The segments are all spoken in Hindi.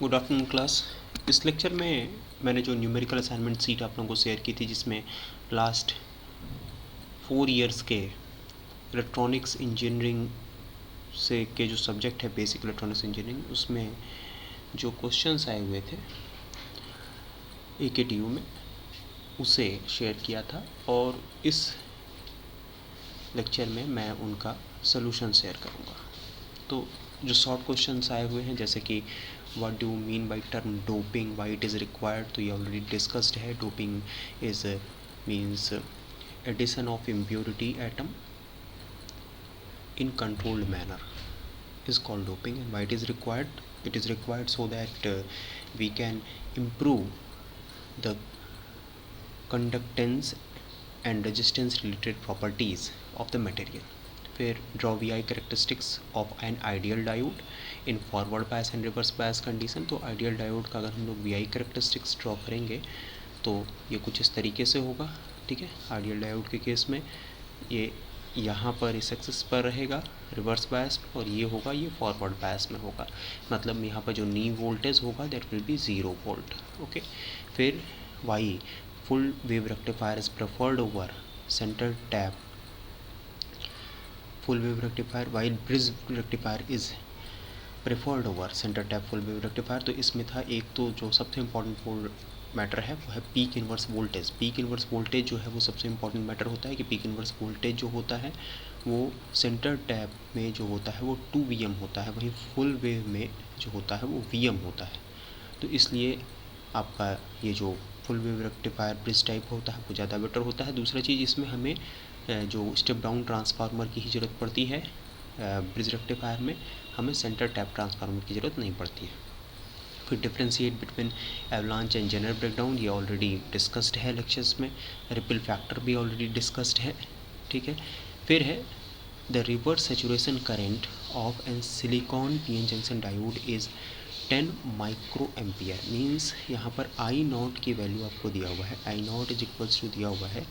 Good afternoon class. इस लेक्चर में मैंने जो न्यूमेरिकल असाइनमेंट सीट आप लोगों को शेयर की थी, जिसमें लास्ट 4 इयर्स के इलेक्ट्रॉनिक्स इंजीनियरिंग से के जो सब्जेक्ट है बेसिक इलेक्ट्रॉनिक्स इंजीनियरिंग, उसमें जो क्वेश्चंस आए हुए थे AKTU में, उसे शेयर किया था। और इस लेक्चर में मैं उनका सलूशन शेयर करूँगा। तो जो शॉर्ट क्वेश्चंस आए हुए हैं, जैसे कि what do mean by term doping, why it is required, तो ये ऑलरेडी डिस्कस्ड है। Doping is means addition of impurity atom in controlled manner is called doping. And why it is required? It is required so that we can improve the conductance and resistance related properties of the material. फिर draw VI characteristics of an ideal diode in forward bias and reverse bias condition. तो ideal diode का अगर हम लोग VI characteristics draw करेंगे तो ये कुछ इस तरीके से होगा, ठीक है। आइडियल डायोड के केस में ये यहाँ पर इस एक्सिस पर रहेगा रिवर्स बायस, और ये होगा ये फॉरवर्ड बायस में होगा। मतलब यहाँ पर जो नी वोल्टेज होगा that will be 0 volt, okay. फिर why full wave rectifier is preferred over centre tap full wave rectifier, while bridge rectifier is preferred over centre tap full wave rectifier. तो इसमें था एक, तो जो सबसे इम्पॉर्टेंट मैटर है वो है peak inverse voltage. Peak inverse voltage जो है वो सबसे इम्पॉर्टेंट मैटर होता है कि पीक इन्वर्स वोल्टेज जो होता है वो सेंटर टैप में जो होता है वो 2 VM होता है, वहीं फुल वेव में जो होता है वो VM होता है। तो इसलिए आपका ये जो full wave rectifier bridge type होता है वो ज़्यादा बेटर होता है। दूसरा चीज़, इसमें हमें जो स्टेप डाउन ट्रांसफार्मर की ही ज़रूरत पड़ती है। ब्रिज रेक्टिफायर में हमें सेंटर टैप ट्रांसफार्मर की ज़रूरत नहीं पड़ती है। फिर differentiate between avalanche and general breakdown, ये ऑलरेडी डिस्कस्ड है लेक्चर्स में। रिपल फैक्टर भी ऑलरेडी डिस्कस्ड है, ठीक है। फिर है the reverse saturation current of an silicon PN junction diode is 10 micro ampere. Means यहाँ पर I0 की वैल्यू आपको दिया हुआ है, I0 इज इक्वल्स टू दिया हुआ है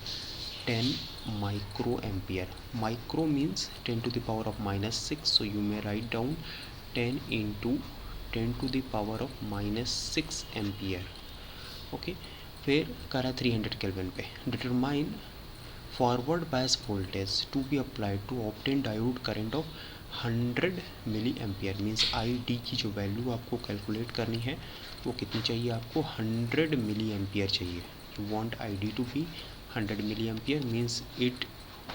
10 micro ampere. Micro means 10 to the power of -6, so you may write down 10 into 10 to the power of -6 ampere, okay. फिर करा 300 केल्विन पे। Determine forward bias voltage to be applied to obtain diode current of 100 milli ampere. Means ID की जो वैल्यू आपको कैलकुलेट करनी है वो कितनी चाहिए आपको, 100 मिली एम्पियर चाहिए। You want ID to be 100 milli ampere, means it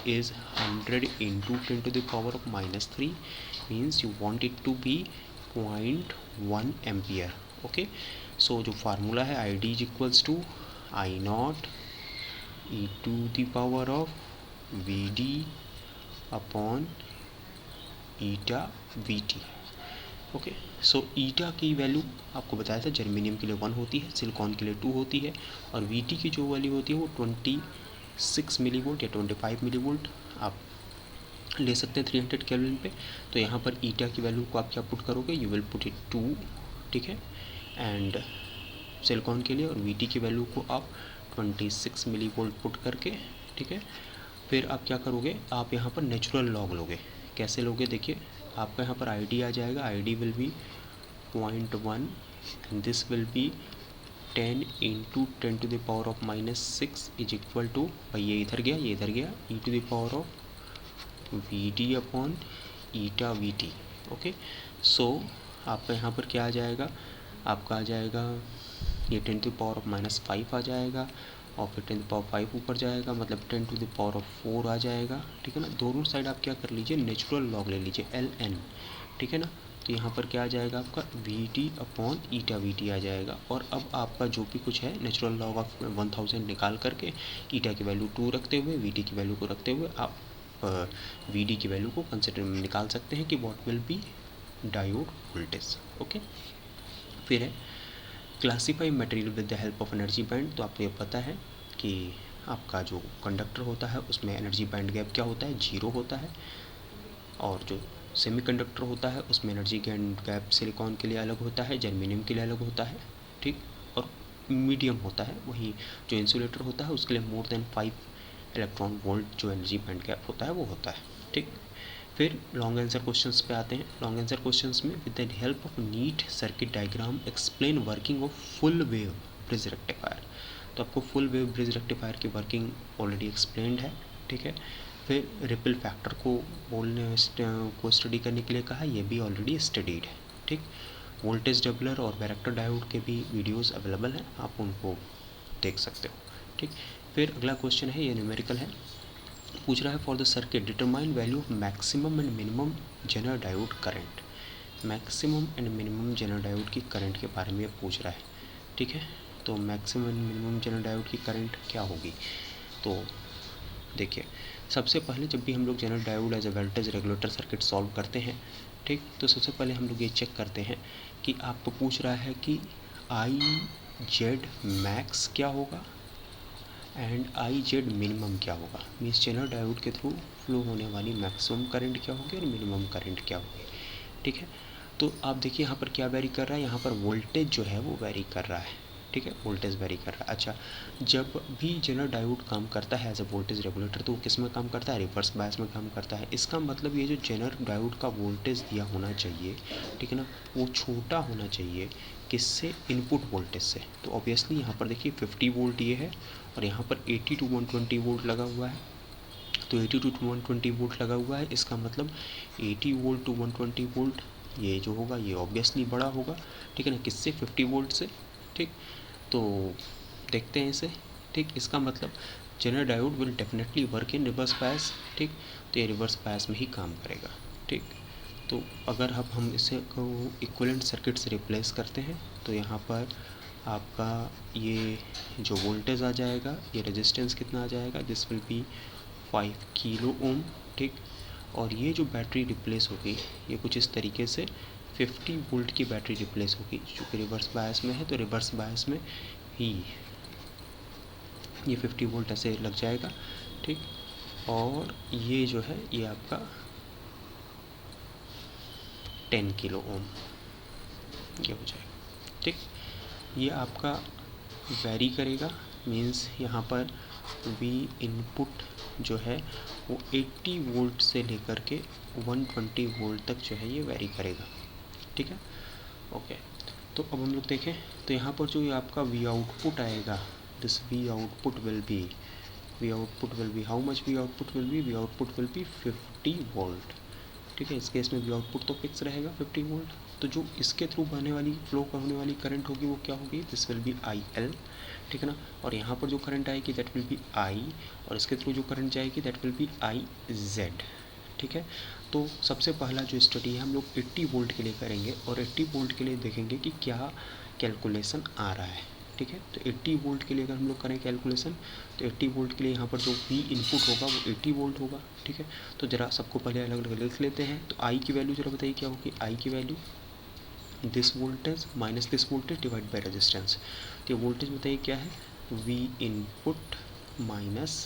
is 100 into 10 to the power of -3, means you want it to be 0.1 ampere, okay. So जो फार्मूला है ID is equals to I0 e to the power of VD upon eta VT, okay. So eta की वैल्यू आपको बताया था जर्मेनियम के लिए 1 होती है, सिलिकॉन के लिए 2 होती है, और VT की जो वैल्यू होती है वो 26 मिली वोल्ट या 25 मिली वोल्ट आप ले सकते हैं 300 केल्विन पे। तो यहाँ पर ईटा की वैल्यू को आप क्या पुट करोगे, यू विल पुट इट 2, ठीक है। एंड सिलिकॉन के लिए और VT की वैल्यू को आप 26 मिली वोल्ट पुट करके, ठीक है। फिर आप क्या करोगे, आप यहाँ पर नेचुरल लॉग लोगे। कैसे लोगे, देखिए आपका यहाँ पर ID आ जाएगा, ID will be 0.1 and this will be 10 into 10 to the power of -6 is equal to, भाई ये इधर गया ये इधर गया, e to the power of VD upon eta VT, okay. So आपका यहाँ पर क्या आ जाएगा, आपका आ जाएगा ये 10 to the power of -5 आ जाएगा, और फिर 10 to the power 5 ऊपर जाएगा, मतलब 10 to the power of 4 आ जाएगा, ठीक है ना। दोनों साइड आप क्या कर लीजिए, नेचुरल लॉग ले लीजिए LN, ठीक है ना। तो यहाँ पर क्या आ जाएगा आपका VD अपॉन ईटा VT आ जाएगा। और अब आपका जो भी कुछ है नेचुरल लॉग ऑफ 1000 निकाल करके ईटा की वैल्यू 2 रखते हुए, VT की वैल्यू को रखते हुए आप VD की वैल्यू को कंसिडर में निकाल सकते हैं कि what will be diode voltage, okay. फिर है classify material with the help of energy band. तो आपको ये पता है कि आपका जो कंडक्टर होता है उसमें एनर्जी बैंड गैप क्या होता है, 0 होता है। और जो सेमीकंडक्टर होता है उसमें एनर्जी गैप सिलिकॉन के लिए अलग होता है, जर्मेनियम के लिए अलग होता है, ठीक। और मीडियम होता है, वही जो इंसुलेटर होता है उसके लिए मोर देन 5 इलेक्ट्रॉन वोल्ट जो एनर्जी बैंड गैप होता है वो होता है, ठीक। फिर लॉन्ग आंसर क्वेश्चंस पे आते हैं। लॉन्ग आंसर क्वेश्चंस में with the help of neat circuit diagram explain working of full wave bridge rectifier. तो आपको फुल वेव ब्रिज रेक्टिफायर की वर्किंग ऑलरेडी एक्सप्लेंड है, ठीक है। फिर रिपल फैक्टर को को स्टडी करने के लिए कहा, ये भी ऑलरेडी स्टडीड है, ठीक। वोल्टेज डबलर और वैरेक्टर डायोड के भी वीडियोस अवेलेबल हैं, आप उनको देख सकते हो, ठीक। फिर अगला क्वेश्चन है, ये न्यूमेरिकल है, पूछ रहा है for the circuit determine value of maximum and minimum zener diode current. Maximum and minimum zener diode की करंट के बारे में पूछ रहा है, ठीक है। तो maximum and minimum zener diode की करंट क्या होगी? तो देखिए, सबसे पहले जब भी हम लोग zener diode as a voltage regulator circuit solve करते हैं, ठीक, तो सबसे पहले हम लोग ये चेक करते हैं कि आपको पूछ रहा है कि आई जेड मैक्स क्या होगा एंड आई जेड मिनिमम क्या होगा। मीन्स जेनर डायोड के थ्रू फ्लो होने वाली मैक्सिमम करंट क्या होगी और मिनिमम करंट क्या होगी, ठीक है। तो आप देखिए यहाँ पर क्या वेरी कर रहा है, यहाँ पर वोल्टेज जो है वो वेरी कर रहा है, ठीक है, वोल्टेज वेरी कर रहा है। अच्छा, जब भी जेनर डायोड काम करता है एज अ वोल्टेज रेगुलेटर, तो वो किस में काम करता है? रिवर्स बायस में काम करता है। इसका मतलब ये जो जेनर डायोड का वोल्टेज दिया होना चाहिए, ठीक है ना, वो छोटा होना चाहिए किससे? इनपुट वोल्टेज से। तो ऑब्वियसली यहाँ पर देखिए 50 वोल्ट ये है और यहाँ पर 80 to 120 वोल्ट लगा हुआ है। तो 80 to 120 वोल्ट लगा हुआ है, इसका मतलब 80 वोल्ट टू 120 वोल्ट ये जो होगा ये ऑब्वियसली बड़ा होगा, ठीक है ना, किससे? 50 वोल्ट से, ठीक। तो देखते हैं इसे, ठीक। इसका मतलब zener diode will definitely work in reverse bias, ठीक। तो ये रिवर्स बायस में ही काम करेगा, ठीक। तो अगर अब हम इसे इक्विवेलेंट सर्किट से रिप्लेस करते हैं तो यहाँ पर आपका ये जो वोल्टेज आ जाएगा, ये रेजिस्टेंस कितना आ जाएगा? दिस विल बी 5 किलो ओम, ठीक। और ये जो बैटरी रिप्लेस होगी ये कुछ इस तरीके से 50 वोल्ट की बैटरी रिप्लेस होगी, चूँकि रिवर्स बायस में है तो रिवर्स बायस में ही ये 50 वोल्ट ऐसे लग जाएगा, ठीक। और ये जो है ये आपका 10 किलो ओम ये हो जाएगा, ठीक। ये आपका वेरी करेगा, मीन्स यहाँ पर वी इनपुट जो है वो 80 वोल्ट से लेकर के 120 वोल्ट तक जो है ये वेरी करेगा, ठीक है, ओके। तो अब हम लोग देखें तो यहाँ पर जो ये आपका वी आउटपुट आएगा, this we output will be how much? We output will be 50 volt, ठीक है। इस केस में वी आउटपुट तो फिक्स रहेगा 50 वोल्ट। तो जो इसके थ्रू बहने वाली फ्लो होने वाली करंट होगी वो क्या होगी? This will be I L, ठीक है ना। और यहाँ पर जो करंट आएगी दैट विल बी आई, और इसके थ्रू जो करंट जाएगी that will be I Z, ठीक है। तो सबसे पहला जो स्टडी है हम लोग 80 वोल्ट के लिए करेंगे और 80 वोल्ट के लिए देखेंगे कि क्या कैलकुलेशन आ रहा है, ठीक है। तो 80 वोल्ट के लिए अगर हम लोग करें कैलकुलेशन तो 80 वोल्ट के लिए यहाँ पर जो वी इनपुट होगा वो 80 वोल्ट होगा, ठीक है। तो ज़रा सबको पहले अलग अलग लिख लेते हैं। तो आई की वैल्यू ज़रा बताइए क्या होगी? आई की value this voltage minus this voltage divide by resistance. तो ये वोल्टेज बताइए क्या है? V input minus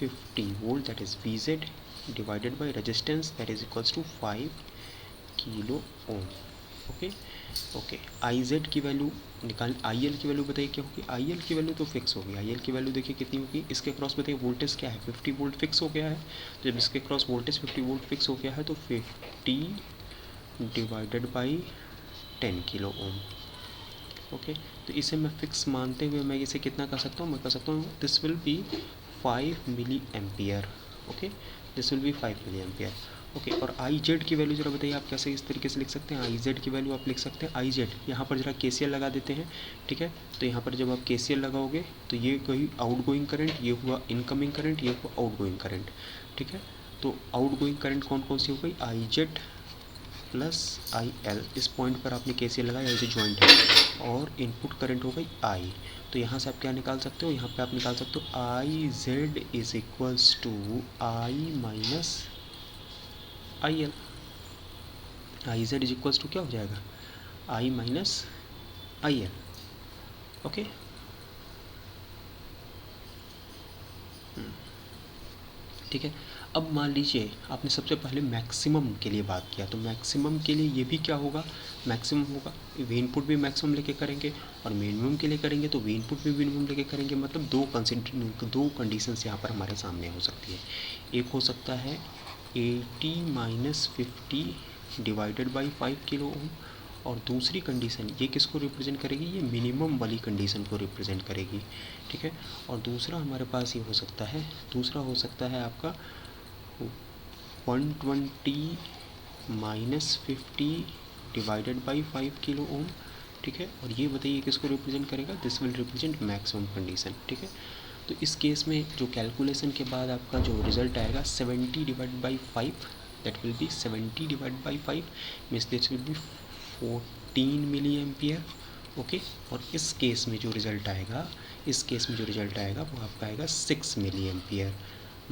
50 volt that is V Z divided by resistance that is equals to 5 kilo ohm, okay okay. I Z की वैल्यू निकाल, आई एल की वैल्यू बताइए क्या होगी? आई एल की वैल्यू तो फिक्स होगी, आई एल की वैल्यू देखिए कितनी होगी? इसके क्रॉस बताइए वोल्टेज क्या है? 50 वोल्ट फिक्स हो गया है। तो जब इसके क्रॉस वोल्टेज 50 वोल्ट फिक्स हो गया है तो 50 divided by 10 kilo ohm, okay. तो इसे मैं फिक्स मानते हुए मैं इसे कितना कर सकता हूँ? मैं कर सकता हूँ this will be 5 milli ampere, okay, this will be 5 milli ampere, okay. और आई जेड की वैल्यू जरा बताइए आप कैसे इस तरीके से लिख सकते हैं? आई जेड की वैल्यू आप लिख सकते हैं, आई जेड यहाँ पर जरा KCL लगा देते हैं, ठीक है। तो यहाँ पर जब आप KCL लगाओगे तो ये कोई आउट गोइंग करंट, ये हुआ इनकमिंग करंट, ये हुआ आउट गोइंग करंट, ठीक है। तो आउट गोइंग करंट कौन कौन सी हो गई? I Z plus I L, इस पॉइंट पर आपने KCL लगाया, ऐसे जॉइंट है, और इनपुट करंट हो गई आई। तो यहाँ से आप क्या निकाल सकते हो? यहाँ पे आप निकाल सकते हो I Z is equals to I minus I L. I Z is equals to क्या हो जाएगा? I minus I L, okay. ठीक है। अब मान लीजिए आपने सबसे पहले मैक्सिमम के लिए बात किया, तो मैक्सिमम के लिए ये भी क्या होगा? मैक्सिमम होगा, वी इनपुट भी मैक्सिमम लेके करेंगे और मिनिमम के लिए करेंगे तो वी इनपुट भी मिनिमम लेके करेंगे। मतलब दो कंडीशंस यहाँ पर हमारे सामने हो सकती है। एक हो सकता है 80 minus 50 divided by 5 kilo ohm. और दूसरी कंडीशन ये किसको रिप्रेजेंट करेगी, ये मिनिमम वाली कंडीशन को रिप्रेजेंट करेगी, ठीक है। और दूसरा हमारे पास ये हो सकता है, दूसरा हो सकता है आपका 120 माइनस 50 डिवाइडेड बाई 5 किलो ओम, ठीक है। और ये बताइए किसको रिप्रेजेंट करेगा, this will represent maximum condition, ठीक है। तो इस केस में जो कैलकुलेशन के बाद आपका जो रिजल्ट आएगा 70 divide by 5, that will be 70 divide by 5 means this will be 14 milli ampere, okay. और इस केस में जो रिज़ल्ट आएगा, इस केस में जो रिज़ल्ट आएगा वो आपका आएगा 6 मिली एम्पियर।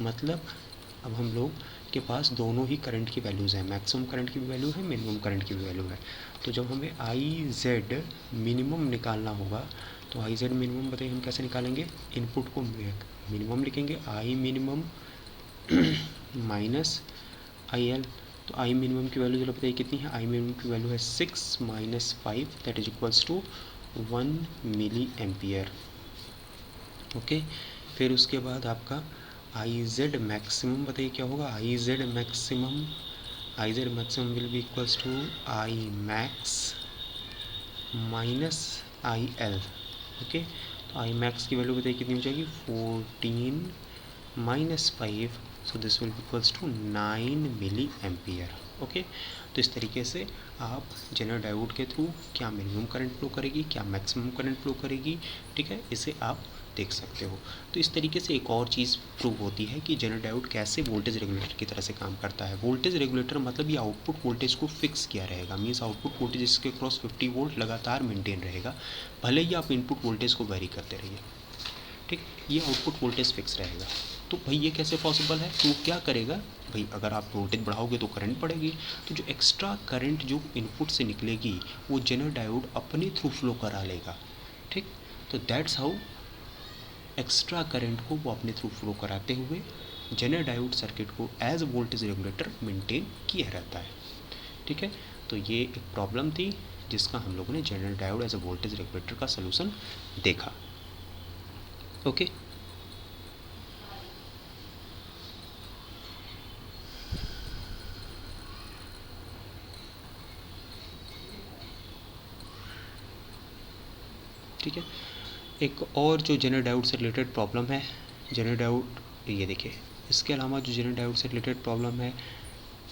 मतलब अब हम लोग के पास दोनों ही करंट की वैल्यूज़ हैं, मैक्सिमम करंट की भी वैल्यू है, मिनिमम करंट की भी वैल्यू है। तो जब हमें आई जेड मिनिमम निकालना होगा तो आई जेड मिनिमम बताइए हम कैसे निकालेंगे, इनपुट को मिनिमम लिखेंगे, I minimum minus I L. तो आई मिनिमम की वैल्यू चलो बताइए कितनी है, आई मिनिमम की वैल्यू है 6 minus 5 that is equals to 1 milli ampere, okay. फिर उसके बाद आपका आई जेड मैक्सिमम बताइए क्या होगा, I Z maximum will be equals to I max minus I L, okay. तो आई मैक्स की वैल्यू बताइए कितनी हो जाएगी, 14 minus 5, so this will be equals to 9 milli ampere, okay. तो इस तरीके से आप जेनर डायोड के थ्रू क्या मिनिमम करंट फ्लो करेगी, क्या मैक्सिमम करंट फ्लो करेगी, ठीक है, इसे आप देख सकते हो। तो इस तरीके से एक और चीज़ प्रूव होती है कि जेनर डायोड कैसे वोल्टेज रेगुलेटर की तरह से काम करता है। वोल्टेज रेगुलेटर मतलब ये आउटपुट वोल्टेज को फिक्स किया रहेगा, मीन्स आउटपुट वोल्टेज इसके क्रॉस 50 वोल्ट लगातार मेंटेन रहेगा, भले ही आप इनपुट वोल्टेज को वेरी करते रहिए, ठीक। ये आउटपुट वोल्टेज फिक्स रहेगा। तो भाई ये कैसे पॉसिबल है, तो क्या करेगा भाई, अगर आप वोल्टेज बढ़ाओगे तो करंट बढ़ेगी, तो जो एक्स्ट्रा करंट जो इनपुट से निकलेगी वो जेनर डायोड अपने थ्रू फ्लो करा लेगा, ठीक। तो दैट्स हाउ एक्स्ट्रा करंट को वो अपने थ्रू फ्लो कराते हुए जेनर डायोड सर्किट को एज वोल्टेज रेगुलेटर मेंटेन किया रहता है, ठीक है। तो ये एक प्रॉब्लम थी जिसका हम लोगों ने zener diode as a voltage regulator का सलूशन देखा, ओके। ठीक है, एक और जो जेनर डायोड से रिलेटेड प्रॉब्लम है, जेनर डायोड ये देखिए, इसके अलावा जो जेनर डायोड से रिलेटेड प्रॉब्लम है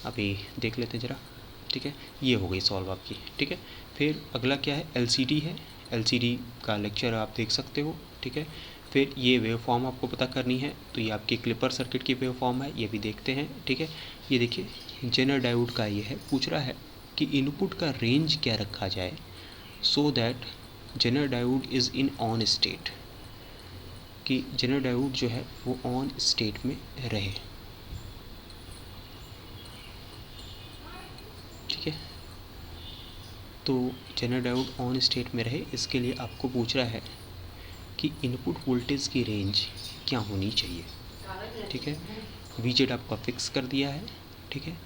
अभी देख लेते हैं ज़रा, ठीक है। ये हो गई सॉल्व आपकी, ठीक है। फिर अगला क्या है, एलसीडी है, एलसीडी का लेक्चर आप देख सकते हो, ठीक है। फिर ये वेव फॉर्म आपको पता करनी है, तो ये आपकी क्लिपर सर्किट की वेव फॉर्म है, ये भी देखते हैं, ठीक है। ये देखिए जेनर डायोड का ये है, पूछ रहा है कि इनपुट का रेंज क्या रखा जाए so that zener diode is in on state, कि जेनर डायोड जो है वो ऑन स्टेट में रहे, ठीक है। तो जेनर डायोड ऑन स्टेट में रहे, इसके लिए आपको पूछ रहा है कि इनपुट वोल्टेज की रेंज क्या होनी चाहिए, ठीक है। वीजेड आपका फिक्स कर दिया है, ठीक है।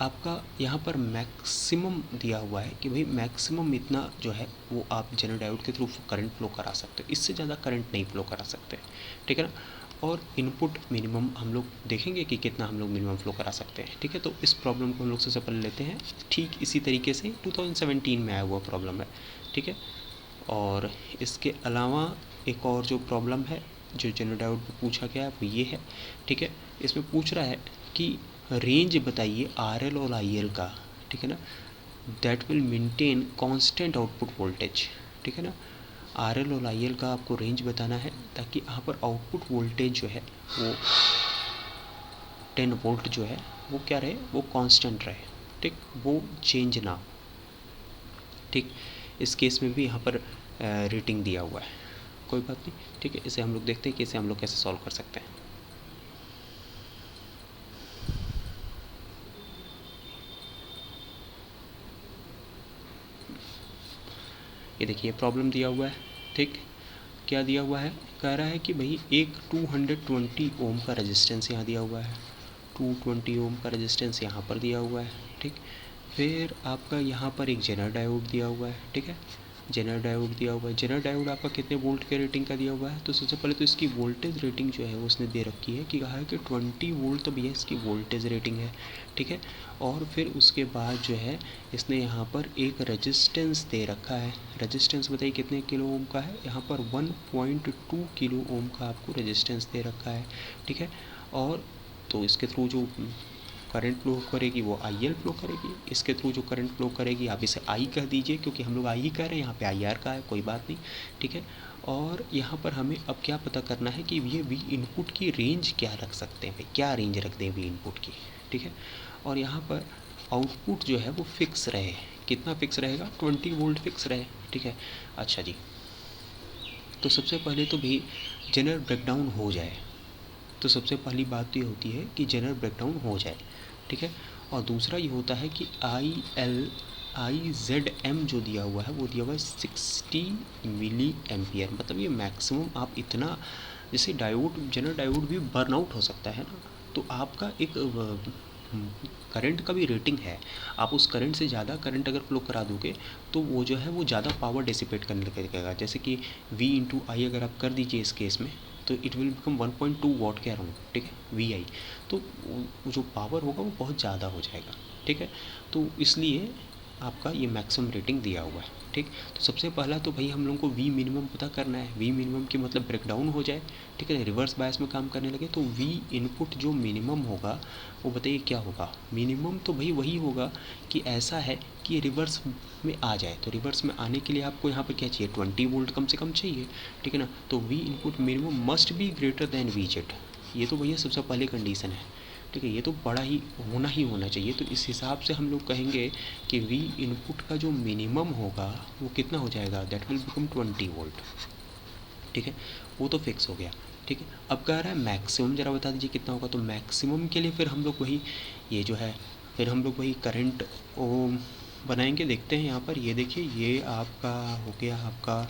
आपका यहाँ पर मैक्सिमम दिया हुआ है कि भाई मैक्सिमम इतना जो है वो आप जेनर डायोड के थ्रू करंट फ्लो करा सकते हो, इससे ज़्यादा करंट नहीं फ्लो करा सकते, ठीक है ना। और इनपुट मिनिमम हम लोग देखेंगे कि कितना हम लोग मिनिमम फ्लो करा सकते हैं, ठीक है। तो इस प्रॉब्लम को हम लोग सबसे पहले लेते हैं, ठीक इसी तरीके से 2017 में आया हुआ प्रॉब्लम है, ठीक है। और इसके अलावा एक और जो प्रॉब्लम है जो जेनर डायोड में पूछा गया है वो ये है, ठीक है। इसमें पूछ रहा है कि रेंज बताइए आर एल और आई एल का, ठीक है ना, that will maintain constant output voltage, ठीक है ना। आर एल और आई एल का आपको रेंज बताना है ताकि यहाँ पर आउटपुट वोल्टेज जो है वो 10 वोल्ट जो है वो क्या रहे, वो कांस्टेंट रहे, ठीक, वो चेंज ना हो, ठीक। इस केस में भी यहाँ पर रेटिंग दिया हुआ है, कोई बात नहीं, ठीक है। इसे हम लोग देखते हैं कि इसे हम लोग कैसे सॉल्व कर सकते हैं। ये देखिए प्रॉब्लम दिया हुआ है, ठीक। क्या दिया हुआ है, कह रहा है कि भाई एक 220 ओम का रेजिस्टेंस यहाँ दिया हुआ है, 220 ओम का रेजिस्टेंस यहाँ पर दिया हुआ है, ठीक। फिर आपका यहाँ पर एक जेनर डायोड दिया हुआ है, ठीक है। जेनर डायोड दिया हुआ है। जेनर डायोड आपका कितने वोल्ट के रेटिंग का दिया हुआ है? तो सबसे पहले तो इसकी वोल्टेज रेटिंग जो है उसने दे रखी है कि कहा है कि 20 वोल्ट, तो भैया इसकी वोल्टेज रेटिंग है, ठीक है। और फिर उसके बाद जो है इसने यहाँ पर एक रेजिस्टेंस दे रखा है। रेजिस्टेंस बताइए कितने किलो ओम का है? यहाँ पर 1.2 किलो ओम का आपको रेजिस्टेंस दे रखा है, ठीक है। और तो इसके थ्रू जो करंट फ्लो करेगी वो IL फ्लो करेगी। इसके थ्रू जो करंट फ्लो करेगी आप इसे I कह दीजिए, क्योंकि हम लोग I ही कह रहे हैं, यहाँ पे IR का है, कोई बात नहीं, ठीक है। और यहाँ पर हमें अब क्या पता करना है कि ये V इनपुट की रेंज क्या रख सकते हैं भाई, क्या रेंज रख दें V इनपुट की, ठीक है। और यहाँ पर आउटपुट जो है वो फिक्स रहे। कितना फिक्स रहेगा? 20 वोल्ट फिक्स रहे, ठीक है। अच्छा जी, तो सबसे पहले तो भाई जनरल ब्रेकडाउन हो जाए। तो सबसे पहली बात तो ये होती है कि जनरल ब्रेकडाउन हो जाए, ठीक है। और दूसरा ये होता है कि IZM जो दिया हुआ है वो दिया हुआ है 60 मिली एम्पियर। मतलब ये मैक्सिमम आप इतना, जैसे डायोड, जनरल डायोड भी बर्नआउट हो सकता है ना, तो आपका एक करंट का भी रेटिंग है। आप उस करंट से ज़्यादा करंट अगर फ्लो करा दोगे तो वो जो है वो ज़्यादा पावर डिसिपेट करने लगेगा। जैसे कि V/I अगर आप कर दीजिए इस केस में, तो इट विल बिकम 1.2 वॉट के अराउंड, ठीक है, VI। तो जो पावर होगा वो बहुत ज़्यादा हो जाएगा, ठीक है। तो इसलिए आपका ये मैक्सिमम रेटिंग दिया हुआ है, ठीक। तो सबसे पहला तो भाई हम लोगों को V मिनिमम पता करना है। V मिनिमम की मतलब ब्रेकडाउन हो जाए, ठीक है, रिवर्स बायस में काम करने लगे, तो V इनपुट जो मिनिमम होगा वो बताइए क्या होगा? मिनिमम तो भाई वही होगा कि ऐसा है कि रिवर्स में आ जाए। तो रिवर्स में आने के लिए आपको यहाँ पर क्या चाहिए? 20 वोल्ट कम से कम चाहिए, ठीक है ना। तो V input minimum must be greater than VZ। ये तो भैया सबसे पहले कंडीशन है, ठीक है। ये तो बड़ा ही होना चाहिए। तो इस हिसाब से हम लोग कहेंगे कि V इनपुट का जो मिनिमम होगा वो कितना हो जाएगा? दैट विल बिकम 20 वोल्ट, ठीक है। वो तो फिक्स हो गया, ठीक है। अब कह रहा है मैक्सिमम, ज़रा बता दीजिए कितना होगा? तो मैक्सिमम के लिए फिर हम लोग वही, ये जो है फिर हम लोग वही करंट ओम बनाएंगे। देखते हैं यहाँ पर, ये देखिए ये आपका हो गया आपका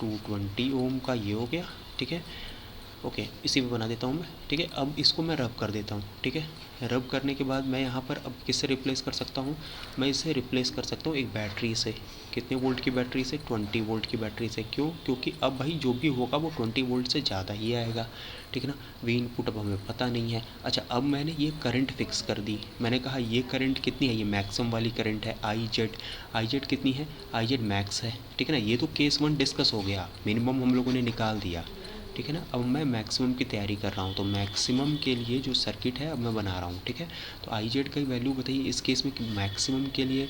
220 ओम का, ये हो गया, ठीक है। ओके, इसी में बना देता हूँ मैं, ठीक है। अब इसको मैं रब कर देता हूँ, ठीक है। रब करने के बाद मैं यहाँ पर अब किससे रिप्लेस कर सकता हूँ? मैं इसे रिप्लेस कर सकता हूँ एक बैटरी से। कितने वोल्ट की बैटरी से? 20 वोल्ट की बैटरी से। क्यों? क्योंकि अब भाई जो भी होगा वो 20 वोल्ट से ज़्यादा ही आएगा, ठीक है ना। V इनपुट अब हमें पता नहीं है। अच्छा, अब मैंने ये करंट फिक्स कर दी। मैंने कहा ये करंट कितनी है? ये मैक्सिमम वाली करंट है, IZ कितनी है? IZ मैक्स है, ठीक है ना। ये तो केस 1 डिस्कस हो गया, मिनिमम हम लोगों ने निकाल दिया, ठीक है ना। अब मैं मैक्सिमम की तैयारी कर रहा हूँ। तो मैक्सिमम के लिए जो सर्किट है अब मैं बना रहा हूँ, ठीक है। तो IZ का वैल्यू बताइए इस केस में कि मैक्सिमम के लिए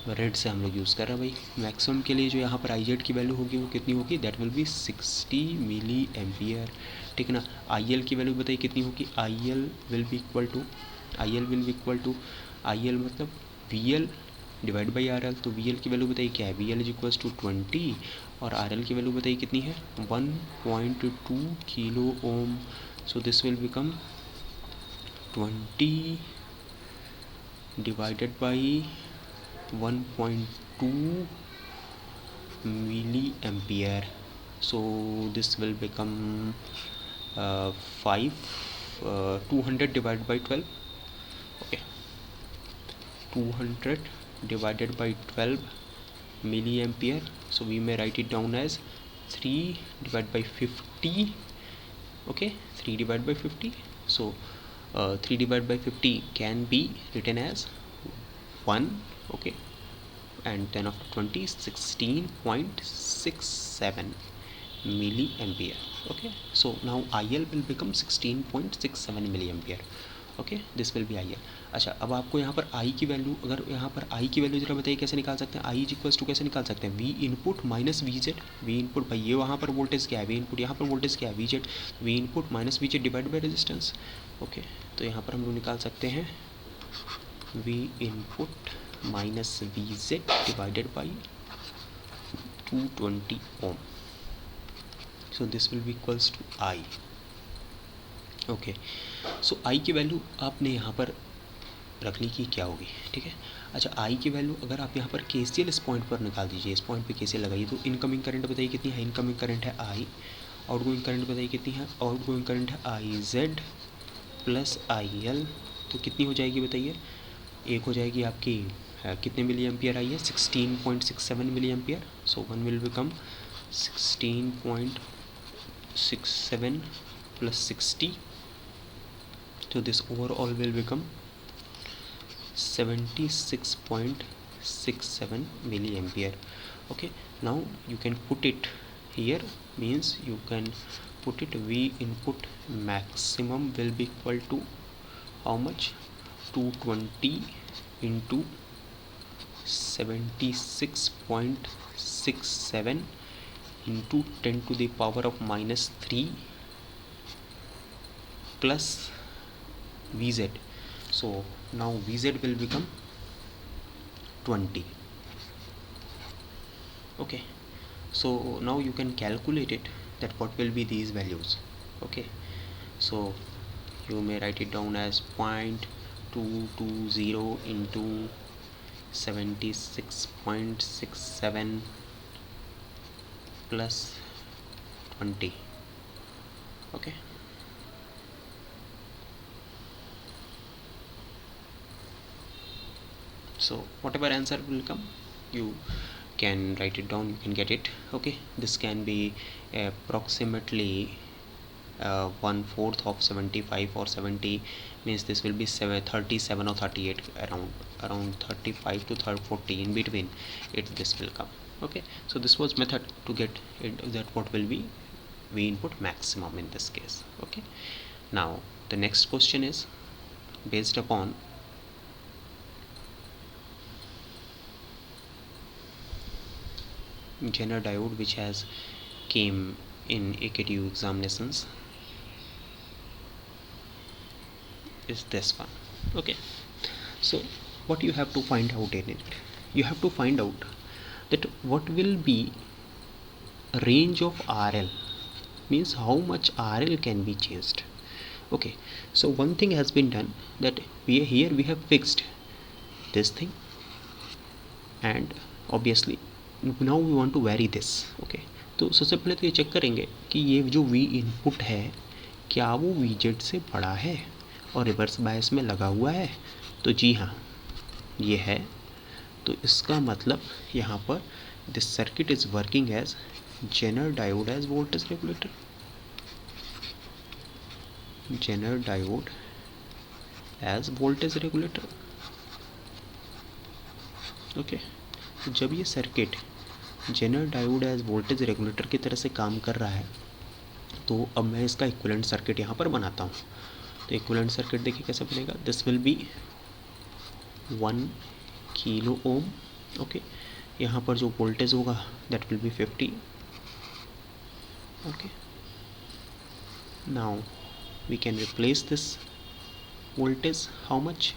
रेड से हम लोग यूज़ कर रहे हैं भाई। मैक्सिमम के लिए जो यहाँ पर IZ की वैल्यू होगी वो कितनी होगी? That will be 60 milli ampere, ठीक है ना। IL की वैल्यू बताइए कितनी होगी? IL will be equal to IL मतलब VL डिवाइड बाई RL। तो VL की वैल्यू बताइए क्या है? VL इज इक्वल्स टू 20 और RL की वैल्यू बताइए कितनी है? 1.2 kilo ohm. So this will become 20 divided by 1.2 milli ampere. So this will become 200 divide by 12, okay, 200 divided by 12 milliampere. So we may write it down as 3 divided by 50, okay, 3 divided by 50. So 3 divided by 50 can be written as 1, okay, and 10 after 20 16.67 milliampere, okay. So now IL will become 16.67 milliampere, okay, this will B IL। अच्छा, अब आपको यहाँ पर I की वैल्यू, अगर यहाँ पर I की वैल्यू जरा बताइए कैसे निकाल सकते हैं? I इज इक्वल्स टू कैसे निकाल सकते हैं? V input minus VZ। V input भाई ये वहाँ पर वोल्टेज क्या है? V इनपुट, यहाँ पर वोल्टेज क्या है? VZ। V input minus VZ divide by resistance, okay. तो यहाँ पर हम लोग निकाल सकते हैं V input minus VZ divided by 220 ohm. So this will be equals to I, okay. So I की वैल्यू आपने यहाँ पर रखने की क्या होगी, ठीक है। अच्छा, I की वैल्यू अगर आप यहाँ पर KCL इस पॉइंट पर निकाल दीजिए, इस पॉइंट पे KCL लगाइए, तो इनकमिंग करंट बताइए कितनी है? इनकमिंग करंट है I, आउटगोइंग करंट बताइए कितनी है? आउटगोइंग करंट है IZ प्लस IL। तो कितनी हो जाएगी बताइए? एक हो जाएगी आपकी कितने मिली एम्पियर आई है, 16.67 milli ampere. So 1 will become 16.67 plus 60. So this overall will become 76.67 milliampere. Okay, now you can put it here, means you can put it V input maximum will be equal to how much, 220 into 76.67 into 10 to the power of minus 3 plus Vz. So now Vz will become 20. Okay, so now you can calculate it, that what will be these values. Okay, so you may write it down as 0.220 into 76.67 plus 20. Okay, so whatever answer will come, you can write it down, you can get it. Okay, this can be approximately 1/4 of 75 or 70, means this will be 37 or 38, around 35 to 40 in between it, this will come. Okay, so this was method to get it, that what will be V input maximum in this case. Okay, now the next question is based upon Zener diode, which has came in AKTU examinations, is this one. Okay, so what you have to find out in it, you have to find out that what will be range of RL, means how much RL can be changed. Okay, so one thing has been done, that here we have fixed this thing, and obviously now we want to vary this. Okay, तो सबसे पहले तो ये चेक करेंगे कि ये जो V इनपुट है क्या वो VZ से बड़ा है और रिवर्स बायस में लगा हुआ है. तो जी हाँ, ये है. तो इसका मतलब यहाँ पर this circuit is working as Zener diode as voltage regulator. Zener diode as voltage regulator. Okay, तो जब ये circuit Zener diode as voltage regulator की तरह से काम कर रहा है, तो अब मैं इसका इक्विवेलेंट सर्किट यहाँ पर बनाता हूँ. तो इक्विवेलेंट सर्किट देखिए कैसे बनेगा. This will be 1 kilo ohm. Okay, यहाँ पर जो वोल्टेज होगा that will be 50. Okay, now we can replace this voltage, how much,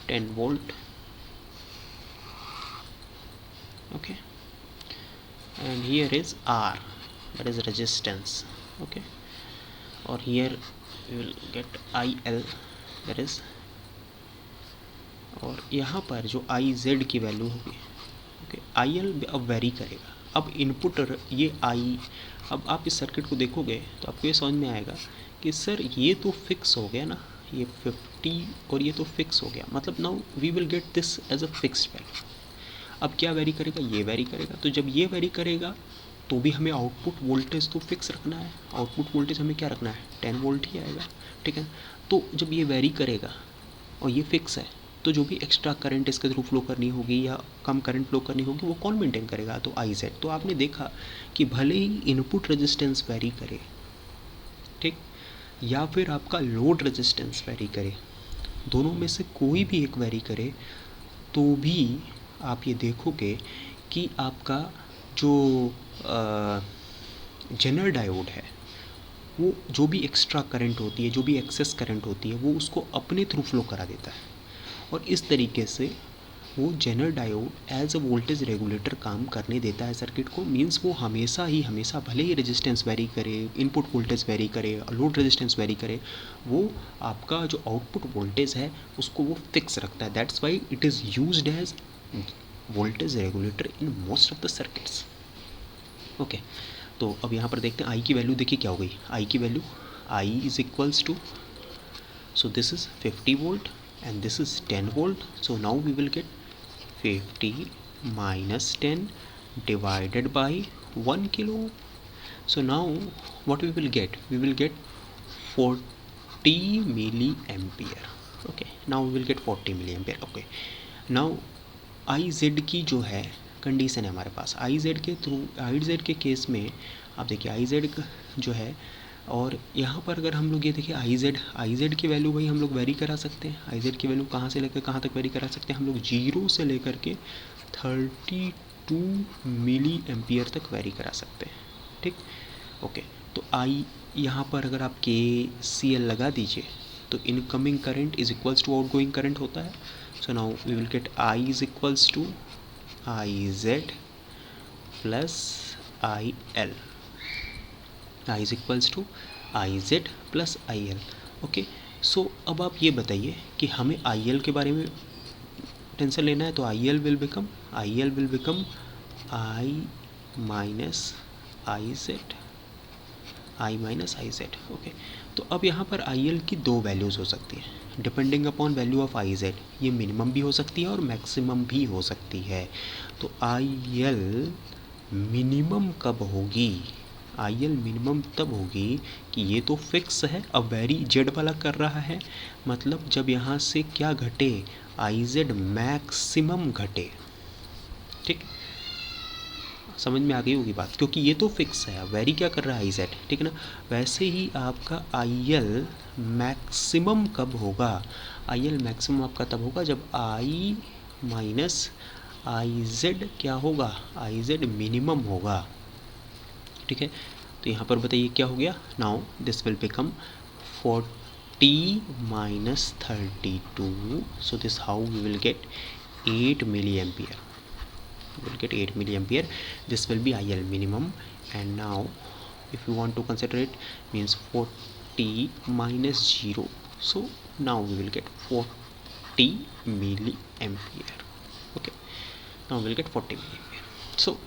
10 volt. Okay, and here is R, that is resistance. Okay, or here we will get IL, that is, और यहाँ पर जो IZ की वैल्यू होगी. ओके, IL अब वेरी करेगा. अब इनपुट ये अब आप इस सर्किट को देखोगे तो आपको ये समझ में आएगा कि सर ये तो फिक्स हो गया ना, ये 50 और ये तो फिक्स हो गया, मतलब now we will get this as a fixed value. अब क्या वेरी करेगा, ये वेरी करेगा. तो जब ये वेरी करेगा तो भी हमें आउटपुट वोल्टेज तो फिक्स रखना है. आउटपुट वोल्टेज हमें क्या रखना है, 10 वोल्ट ही आएगा. ठीक है, तो जब ये वेरी करेगा और ये फिक्स है, तो जो भी एक्स्ट्रा करंट इसके थ्रू फ्लो करनी होगी या कम करंट फ्लो करनी होगी वो कौन मेंटेन करेगा, तो IZ. तो आपने देखा कि भले ही इनपुट रेजिस्टेंस वेरी करे, ठीक, या फिर आपका लोड रेजिस्टेंस वेरी करे, दोनों में से कोई भी एक वेरी करे, तो भी आप ये देखोगे कि आपका जो Zener डायोड है वो जो भी एक्स्ट्रा करंट होती है, जो भी एक्सेस करंट होती है, वो उसको अपने थ्रू फ्लो करा देता है. और इस तरीके से वो Zener diode as a voltage regulator काम करने देता है सर्किट को. मींस वो हमेशा भले ही रेजिस्टेंस वेरी करे, इनपुट वोल्टेज वेरी करे, लोड रेजिस्टेंस वेरी करे, वो आपका जो आउटपुट वोल्टेज है उसको वो फिक्स रखता है. That's why it is used as voltage regulator in most of the circuits. Okay, तो अब यहाँ पर देखते हैं I की वैल्यू. देखिए क्या हो गई, I की value, I is equals to, so this is 50 volt and this is 10 volt. So now we will get 50 minus 10 divided by 1 kilo. So now what we will get? We will get 40 milliampere. Okay, now we will get 40 milliampere. Okay, now IZ की जो है कंडीशन है हमारे पास, IZ के थ्रू, IZ के केस में आप देखिए IZ जो है, और यहाँ पर अगर हम लोग ये देखिए IZ की वैल्यू भाई हम लोग वेरी करा सकते हैं। IZ की वैल्यू कहाँ से लेकर कहाँ तक वेरी करा सकते हैं हम लोग? 0 से लेकर के 32 मिली एम्पियर तक वेरी करा सकते हैं। ठीक, ओके। तो आई यहाँ पर अगर आप KCL लगा दीजिए तो incoming current is equals to outgoing current होता है। So now we will get I is equals to IZ plus IL, I is equals to IZ plus IL। Okay, so अब आप ये बताइए कि हमें IL के बारे में टेंशन लेना है, तो IL will become I minus IZ। Okay, तो अब यहाँ पर IL की दो वैल्यूज़ हो सकती हैं depending upon value of IZ। ये मिनिमम भी हो सकती है और मैक्सिमम भी हो सकती है। तो IL मिनिमम कब होगी? IL मिनिमम तब होगी कि ये तो फिक्स है, अब वेरी जेड वाला कर रहा है, मतलब जब यहाँ से क्या घटे? IZ मैक्सिमम घटे। ठीक, समझ में आ गई होगी बात, क्योंकि ये तो फिक्स है, वेरी क्या कर रहा है IZ, ठीक है ना। वैसे ही आपका IL मैक्सिमम कब होगा? IL मैक्सिमम आपका तब होगा जब I माइनस IZ क्या होगा? IZ मिनिमम होगा। ठीक है, तो यहाँ पर बताइए क्या हो गया? Now this will become 40 minus 32, so this how we will get 8 milli ampere. Will get 8 milliampere. This will be IL minimum. And now if you want to consider it, means 40 minus 0, so now we will get 40 milliampere. Okay, now we will get 40 milliampere. So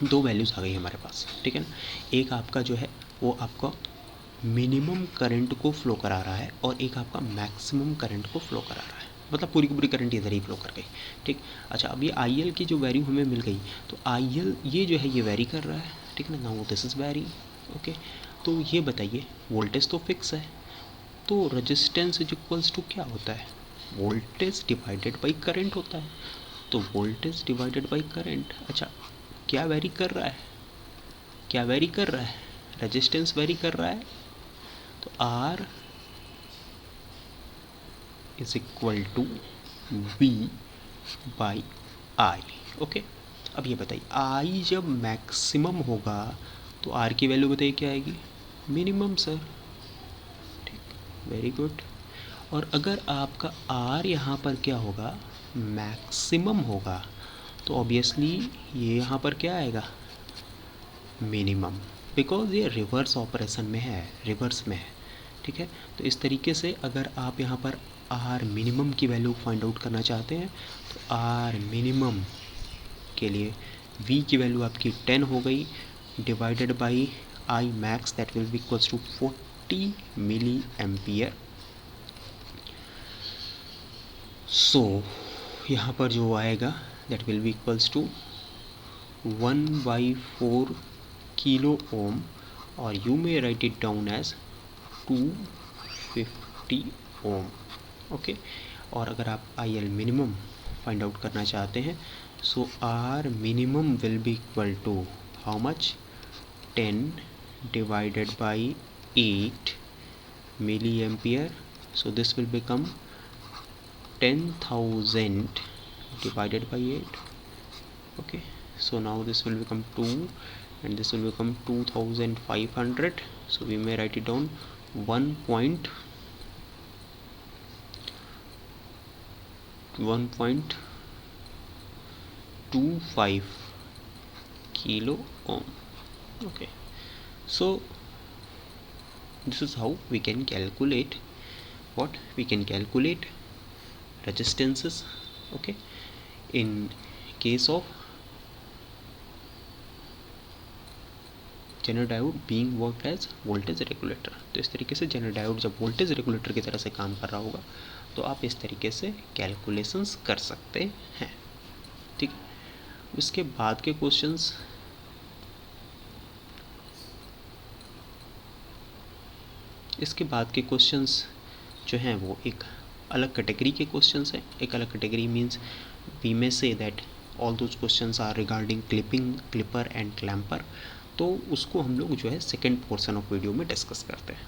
दो वैल्यूज़ आ गई हमारे पास, ठीक है ना। एक आपका जो है वो आपका मिनिमम करंट को फ्लो करा रहा है और एक आपका मैक्सिमम करंट को फ्लो करा रहा है, मतलब पूरी की पूरी करंट इधर ही फ्लो कर गई। ठीक, अच्छा, अब ये IL की जो वैल्यू हमें मिल गई, तो IL ये जो है ये वेरी कर रहा है, ठीक है ना। Now this is very. Okay, तो ये बताइए वोल्टेज तो फिक्स है, तो रेजिस्टेंस इज इक्वल्स टू क्या होता है? वोल्टेज डिवाइडेड बाई करंट होता है। तो वोल्टेज डिवाइडेड बाई करंट, अच्छा क्या वेरी कर रहा है? क्या वेरी कर रहा है? रेजिस्टेंस वेरी कर रहा है, तो R is equal to V by I। Okay, अब ये बताइए I जब मैक्सिमम होगा तो R की वैल्यू बताइए क्या आएगी? Minimum sir. ठीक, वेरी गुड। और अगर आपका R यहाँ पर क्या होगा? मैक्सिमम होगा, तो ऑब्वियसली ये यहाँ पर क्या आएगा? मिनिमम, बिकॉज ये रिवर्स ऑपरेशन में है, रिवर्स में है। ठीक है, तो इस तरीके से अगर आप यहाँ पर R मिनिमम की वैल्यू फाइंड आउट करना चाहते हैं तो R मिनिमम के लिए V की वैल्यू आपकी 10 हो गई divided by I max, that will be equals to 40 milli ampere. So यहाँ पर जो आएगा that will be equals to 1/4 kilo ohm, और you may write it down as 250 ohm. Okay, और अगर आप IL मिनिमम फाइंड आउट करना चाहते हैं, so R minimum will be equal to how much? 10 divided by 8 milli ampere, so this will become 10,000 divided by 8. Okay, so now this will become 2 and this will become 2,500, so we may write it down 1.25 kilo ohm. Okay, so this is how we can calculate what? We can calculate resistances, okay, in case of Zener diode being work as voltage regulator. तो इस तरीके से जेनर डायोड जब वोल्टेज रेगुलेटर की तरह से काम कर रहा होगा तो आप इस तरीके से कैलकुलेशंस कर सकते हैं। ठीक है, इसके बाद के क्वेश्चंस जो हैं वो एक अलग कैटेगरी के क्वेश्चंस हैं। एक अलग category means we may say that all those questions are regarding clipping, clipper and clamper. तो उसको हम लोग जो है सेकेंड पोर्शन ऑफ वीडियो में डिस्कस करते हैं।